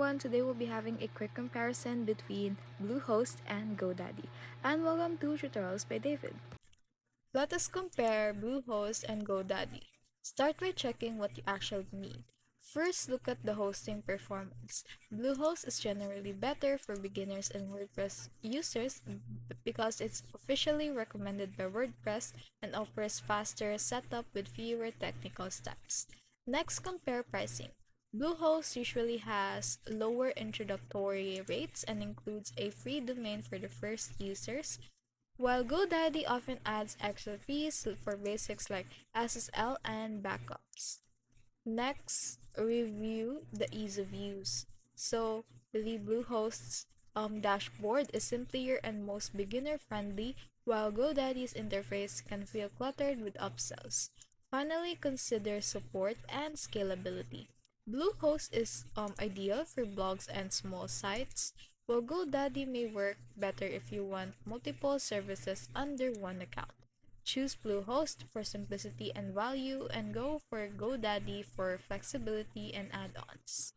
everyone, today we'll be having a quick comparison between Bluehost and GoDaddy. And welcome to Tutorials by David. Let us compare Bluehost and GoDaddy. Start by checking what you actually need. First, look at the hosting performance. Bluehost is generally better for beginners and WordPress users because it's officially recommended by WordPress and offers faster setup with fewer technical steps. Next, compare pricing. Bluehost usually has lower introductory rates and includes a free domain for the first users, while GoDaddy often adds extra fees for basics like SSL and backups. Next, review the ease of use. So, the Bluehost's dashboard is simpler and most beginner friendly, while GoDaddy's interface can feel cluttered with upsells. Finally, consider support and scalability. Bluehost is ideal for blogs and small sites, while GoDaddy may work better if you want multiple services under one account. Choose Bluehost for simplicity and value, and go for GoDaddy for flexibility and add-ons.